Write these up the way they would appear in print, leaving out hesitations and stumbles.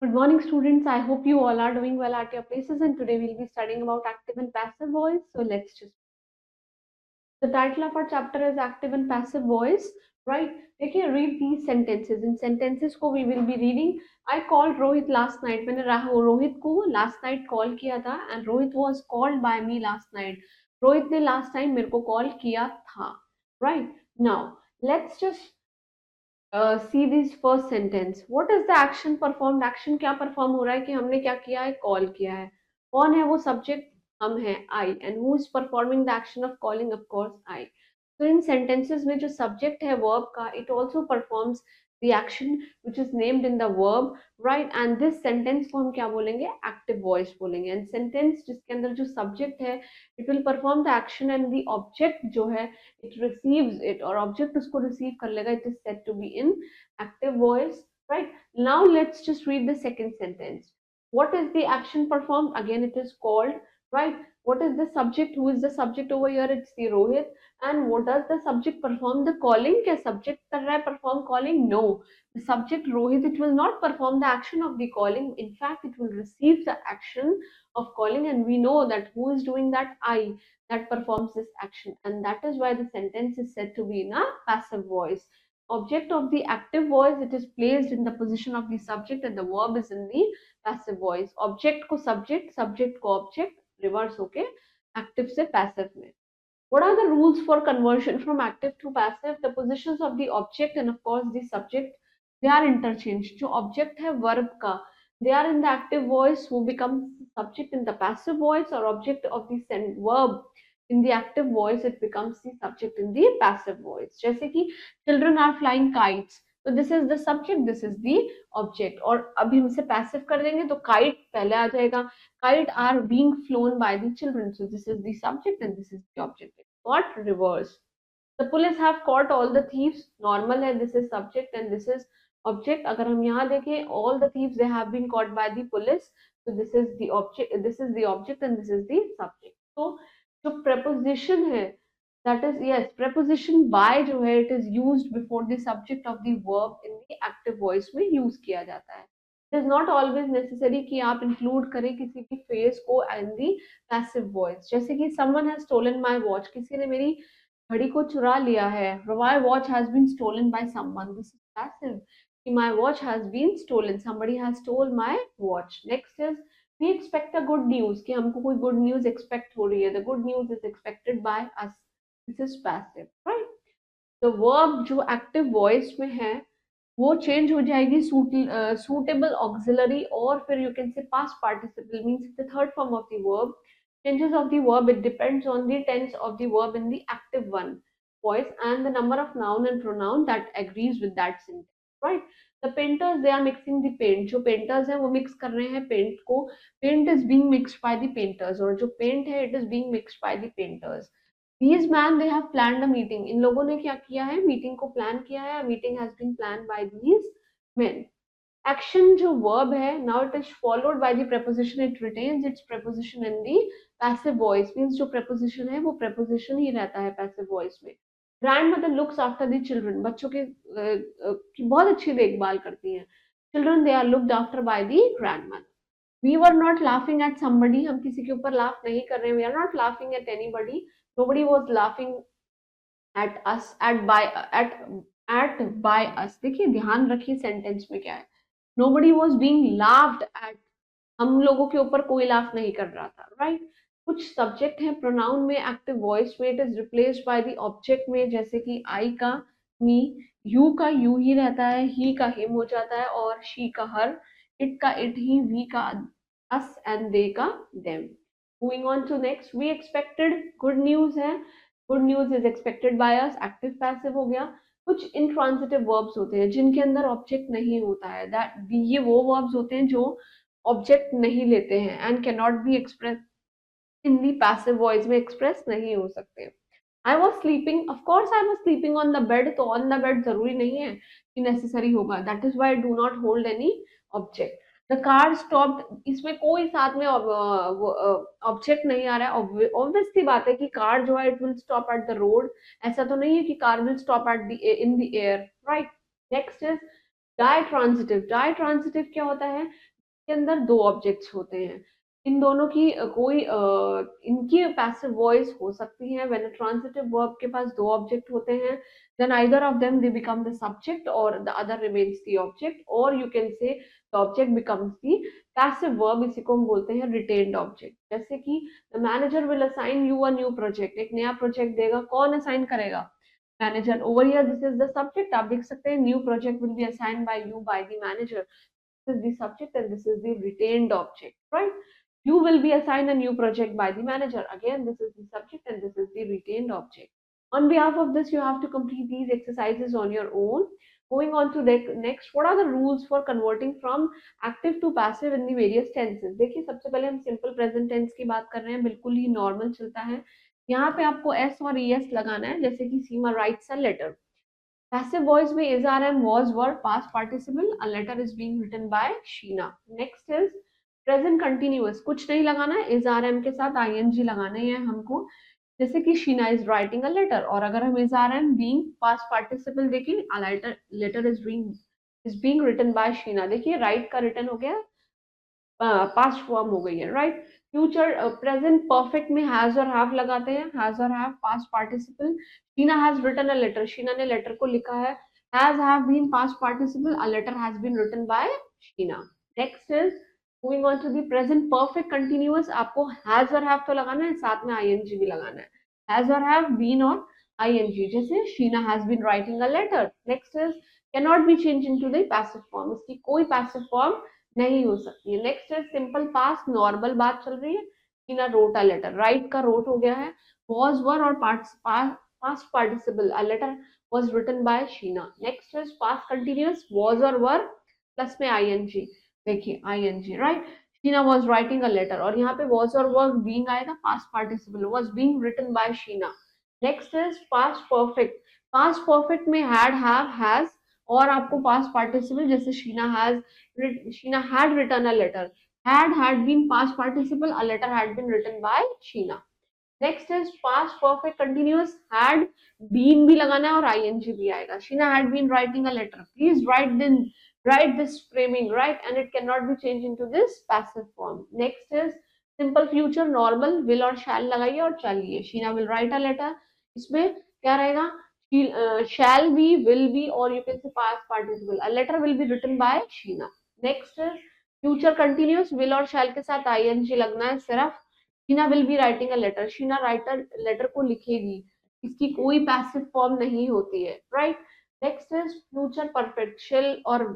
Good morning, students. I hope you all are doing well at your places. And today we'll be studying about active and passive voice. So let's just. The title of our chapter is active and passive voice, right? Okay, read these sentences. In sentences को we will be reading. I called Rohit last night. मैंने रोहित को last night call किया था, and Rohit was called by me last night. Rohit ने last time मेरे को call किया था, right? Now let's just see this first sentence. What is the action performed? Action क्या perform हो रहा है कि हमने क्या किया है, कॉल किया है. कौन है वो सब्जेक्ट? हम हैं, I. And who is performing the action of calling? Of course I. So in sentences में जो subject है verb का, it also performs the action which is named in the verb, right? And this sentence को हम क्या बोलेंगे? Active voice बोलेंगे. And sentence जिसके अंदर जो subject है, it will perform the action and the object जो है it receives it, or object उसको receive कर लेगा. It is said to be in active voice, right? Now let's just read the second sentence. What is the action performed? Again it is called, right? What is the subject? Who is the subject over here? It's the Rohit. And what does the subject perform? The calling. क्या subject कर रहा है perform calling? No, the subject Rohit, it will not perform the action of the calling. In fact, it will receive the action of calling, and we know that who is doing that? I, that performs this action, and that is why the sentence is said to be in a passive voice. Object of the active voice, it is placed in the position of the subject, and the verb is in the passive voice. Object को subject, subject को object, reverse होके active से passive में. What are the rules for conversion from active to passive? The positions of the object and of course the subject, they are interchanged. जो object है verb का, they are in the active voice, who becomes subject in the passive voice, or object of the verb in the active voice, it becomes the subject in the passive voice. जैसे कि children are flying kites, तो this is the subject, this is the object. और अभी हम इसे passive कर देंगे तो kite पहले आ जाएगा. Kite are being flown by the children, so this is the subject and this is the object. Got reverse. The police have caught all the thieves. Normal है, this is subject and this is object. अगर हम यहाँ देखें, all the thieves, they have been caught by the police, so this is the object, this is the object and this is the subject. So जो preposition है, that is, yes, preposition by जो है, it is used before the subject of the verb in the active voice में use किया जाता है. It is not always necessary कि आप include करें किसी भी phrase को in the passive voice. जैसे कि someone has stolen my watch, किसी ने मेरी घड़ी को चुरा लिया है. My watch has been stolen by someone. This is passive. कि my watch has been stolen. Somebody has stole my watch. Next is we expect a good news, कि हमको कोई good news expect हो रही है. The good news is expected by us. This is passive, right? The verb जो active voice में है वो change हो जाएगी suitable auxiliary, और फिर you can say past participle, means the third form of the verb. Changes of the verb, it depends on the tense of the verb in the active one voice and the number of noun and pronoun that agrees with that sentence, right? The painters, they are mixing the paint. जो painters हैं वो mix कर रहे हैं paint को. Paint is being mixed by the painters, और जो paint है it is being mixed by the painters. These man, they have planned a meeting. इन लोगों ने क्या किया है? मीटिंग को प्लान किया है. Meeting has been planned by these men. Action जो verb है, now it is followed by the preposition. It retains its preposition in the passive voice. Means जो preposition है वो preposition ही रहता है passive voice में. Grandmother looks after the children. बच्चों की बहुत अच्छी देखभाल करती हैं. Children, they are looked after by the grandmother. We were not laughing at somebody. हम किसी के ऊपर laugh नहीं कर रहे हैं. We are not laughing at anybody. Nobody was laughing at us, at by us. देखिए ध्यान रखिए सेंटेंस में क्या है. Nobody was being laughed at. हम लोगों के ऊपर कोई लाफ नहीं कर रहा था, राइट? कुछ सब्जेक्ट है प्रोनाउन में एक्टिव वॉइस में, it is replaced by the object में, जैसे कि आई का मी, यू का यू ही रहता है, ही का हिम हो जाता है, और शी का हर, इट का इट ही, वी का अस एंड दे का them. Moving on to next, we expected good news है. Good news is expected by us, active passive हो गया. कुछ इंट्रांजिटिव वर्ब्स होते हैं जिनके अंदर ऑब्जेक्ट नहीं होता है, दैट ये वो वर्ब्स होते हैं जो ऑब्जेक्ट नहीं लेते हैं and can not be express in the passive voice में, एक्सप्रेस नहीं हो सकते. I was sleeping, of course I was sleeping on the bed, तो ऑन द बेड जरूरी नहीं है कि नेसेसरी होगा. That is why do not hold any object. The car stopped, इसमें कोई साथ में ऑब्जेक्ट नहीं आ रहा है. ऑब्वियसली बात है कि कार जो है it will stop at the road. ऐसा तो नहीं है कि car will stop at the in the air, right? Next is ditransitive क्या होता है, के अंदर दो ऑब्जेक्ट्स होते हैं, इन दोनों की इनकी पैसिव वॉइस हो सकती है। व्हेन अ ट्रांजिटिव वर्ब के पास दो ऑब्जेक्ट होते हैं, then either of them they become the subject और the other remains the object, और you can say the object becomes the passive verb, इसी को हम बोलते हैं रिटेन्ड ऑब्जेक्ट। जैसे कि the manager will assign you a new project, एक नया प्रोजेक्ट देगा, कौन असाइन करेगा, manager. Over here this is the subject, आप देख सकते हैं new project will be assigned by you by the manager, is the subject and this is the retained object, right? You will be assigned a new project by the manager. Again, this is the subject and this is the retained object. On behalf of this, you have to complete these exercises on your own. Moving on to the next, what are the rules for converting from active to passive in the various tenses? देखिए, सबसे पहले हम simple present tense की बात कर रहे हैं, बिल्कुल ही normal चलता है। यहाँ पे आपको s और es लगाना है, जैसे कि सीमा writes a letter. Passive voice में is, are, am, was, were, past participle. A letter is being written by Sheena. Next is present continuous. कुछ नहीं लगाना है, is, are, am के साथ ing लगाना ही है हमको। जैसे कि Sheena is writing a letter, और अगर हम is, are, am being past participle देखें, a letter is being written by Sheena। देखिए write का written हो गया, पास्ट फॉर्म हो गई है, राइट। फ्यूचर प्रेजेंट परफेक्ट में हैज और हैव लगाते हैं, हैज और have past participle. Sheena has written a letter, Sheena ने लेटर को लिखा है। Has have been past participle, a letter has been written by Sheena. Next is moving on to the present perfect continuous, आपको has और have तो लगाना है, साथ में आईएनजी भी लगाना है, हैज और हैव, बीन और आईएनजी। जैसे Sheena has been writing a letter. Next is can not be change into the passive form, इसकी कोई पैसिव फॉर्म नहीं हो सकती है। नेक्स्ट है सिंपल पास्ट, नॉर्मल बात चल रही है, Sheena wrote a letter, right का रोट हो गया है। वॉज, वर और past participle, a letter was written by Sheena. Next is past continuous, was और वर प्लस में आईएनजी, देखिए ING, right. Sheena was writing a letter, और यहाँ पे वॉज और वर्क बीइंग आएगा, past participle was being written by Sheena. Next is past perfect, past perfect में had, have, has, और आपको पास्ट पार्टिसिपल जैसे Sheena had written a letter. Had been past participle. A letter had been written by Sheena. Next is past perfect continuous. Had been भी लगाना है और ing भी आएगा. Sheena had been writing a letter. Please write this framing, right? And it cannot be changed into this passive form. Next is simple future, normal, will और shall लगाइए और चलिए. Sheena will write a letter. इसमें क्या रहेगा? Shall be, will be, or you can say past participle. A letter will be written by Sheena. Next future continuous, will और shall के साथ आईएनजी लगना है सिर्फ। Sheena will be writing a letter, Sheena राइटर लेटर को लिखेगी, इसकी कोई पैसिव फॉर्म नहीं होती है, right. Next is future perfect, will और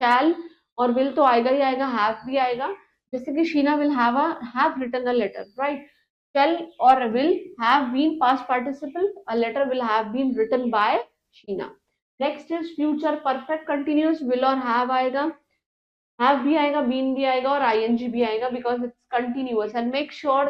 शैल और विल तो आएगा ही आएगा, हैव भी आएगा, जैसे कि Sheena will have written a letter, right. shall or will have been past participle, a letter will have been written by Sheena. Next is future perfect continuous, will और have आएगा, have भी आएगा, been भी आएगा और ing भी आएगा, because it's continuous। and make sure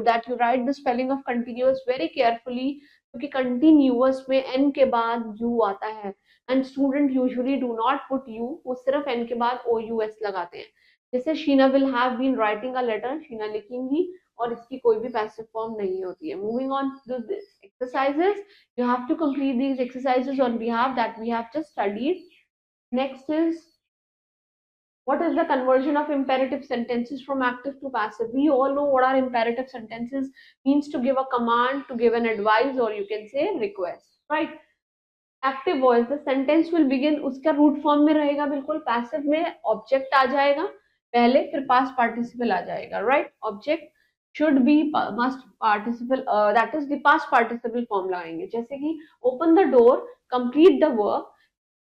that you write the spelling of continuous very carefully, क्योंकि continuous में n के बाद u आता है, and student usually do not put u, वो सिर्फ n के बाद ous लगाते हैं। जैसे Sheena will have been writing a letter, Sheena लिखेंगी और इसकी कोई भी पैसिव फॉर्म नहीं होती है। Moving on to this exercises, you have to complete these exercises on behalf that we have just studied. Next is, what is the conversion of imperative sentences from active to passive? We all know what are imperative sentences, means to give a command, to give an advice, or you can say request, right? Active voice, the sentence will begin, उसका root form में रहेगा बिल्कुल, passive में object आ जाएगा पहले, फिर past participle आ जाएगा, right? Object should be must participle, that is the past participle form लगाएंगे, जैसे कि open the door, complete the work,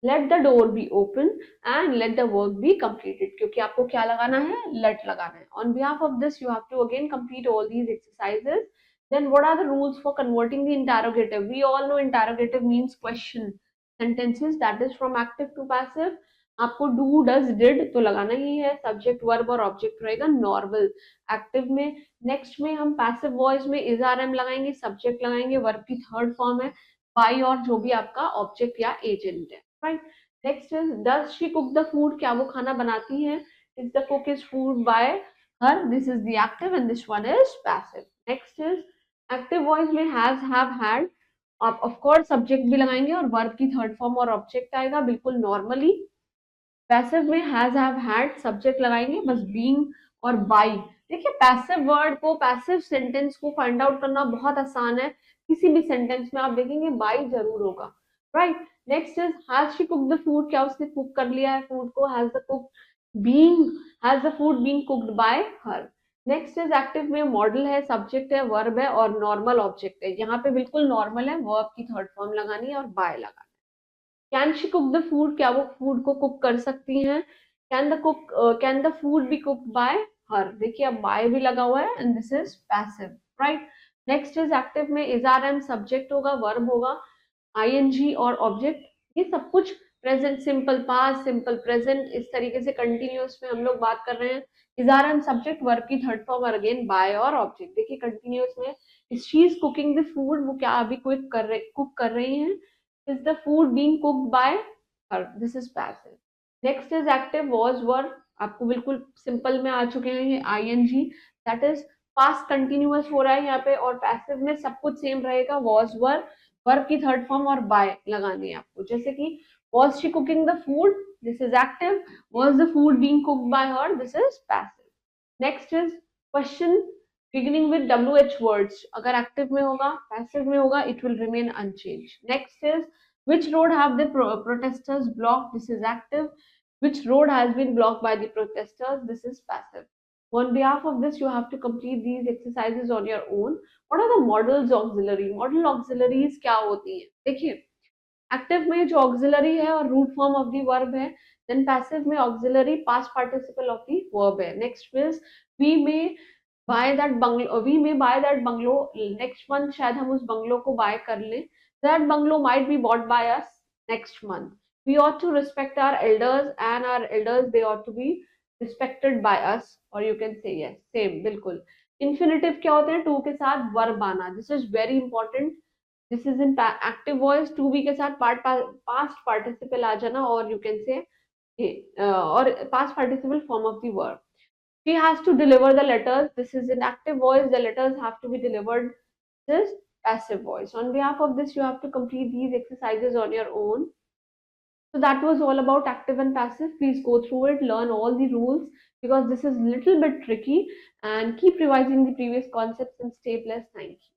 let the door be open and let the work be completed, क्योंकि आपको क्या लगाना है, let लगाना है। On behalf of this, you have to again complete all these exercises. Then what are the rules for converting the interrogative? We all know interrogative means question sentences, that is from active to passive. आपको do, does, did तो लगाना ही है, subject, verb और object रहेगा normal active में। next में हम passive voice में is, are, am लगाएंगे, subject लगाएंगे, verb की third form है by, और जो भी आपका object या agent है, right? Next is, does she cook the food? क्या वो खाना बनाती है? Is the cook is food by her? This is the active and this one is passive. Next is active voice में has, have, had, आप of course subject भी लगाएंगे और verb की third form और object आएगा बिल्कुल normally. पैसिव में हैज, हैव, हैड सब्जेक्ट लगाएंगे बस, बीइंग और बाय। देखिए पैसिव वर्ड को, पैसिव सेंटेंस को फाइंड आउट करना बहुत आसान है। किसी भी सेंटेंस में आप देखेंगे बाय जरूर होगा, right. Next is has she cook the food, क्या उसने कुक कर लिया है फूड को, has the cook, being, has the food being cooked bye her. Next is active में मॉडल है, सब्जेक्ट है, वर्ब है और नॉर्मल ऑब्जेक्ट है। यहाँ पे बिल्कुल नॉर्मल है, वर्ब की थर्ड फॉर्म लगानी है और बाय लगानी है। Can she cook the food, क्या वो फूड को कुक कर सकती हैं। Can the food be cooked bye हर, देखिए अब बाय भी लगा हुआ है and this is passive, right. Next is active में इज आर एम सब्जेक्ट होगा, वर्ब होगा, आईएनजी और ऑब्जेक्ट, ये सब कुछ present simple past, simple present, इस तरीके से कंटिन्यूअस में हम लोग बात कर रहे हैं। Is are am subject, verb की थर्ड फॉर्म और अगेन बाय और ऑब्जेक्ट। देखिए कंटिन्यूअस में is she is cooking the food, वो क्या अभी कुक कर रही हैं। Is the food being cooked by her? This is passive. Next is active was were, आपको बिल्कुल सिंपल में आ चुके हैं ये ing, that is past continuous हो रहा है यहाँ पे, और passive में सब कुछ सेम रहेगा, was were, verb की थर्ड फॉर्म और by लगानी है आपको। जैसे कि was she cooking the food, this is active, was the food being cooked by her, this is passive. Next is question beginning with WH words, अगर active में होगा, पैसिव में होगा, it will remain unchange. Next is which road have the protesters blocked, this is active, which road has been blocked by the protesters, this is passive. On behalf of this you have to complete these exercises on your own. What are the models auxiliary? Model auxiliaries क्या होती है, देखिए active में जो auxiliary है और root form of the verb है, then passive में auxiliary past participle of the verb है। Next is we may buy that bungalow, we may buy that bungalow, next month शायद हम उस बंगलो को बाय कर लें। That bungalow might be bought by us next month. We ought to respect our elders and our elders they ought to be respected by us, or you can say yes, same बिल्कुल। Infinitive क्या होते हैं, to के साथ verb आना, this is very important. This is in active voice, to be के साथ past participle आ जाना, और यू कैन से और past participle form of the verb. she has to deliver the letters, this is in active voice, the letters have to be delivered, this passive voice। On behalf of this you have to complete these exercises on your own. So that was all about active and passive. Please go through it, learn all the rules, because this is little bit tricky, and keep revising the previous concepts and stay blessed. Thank you.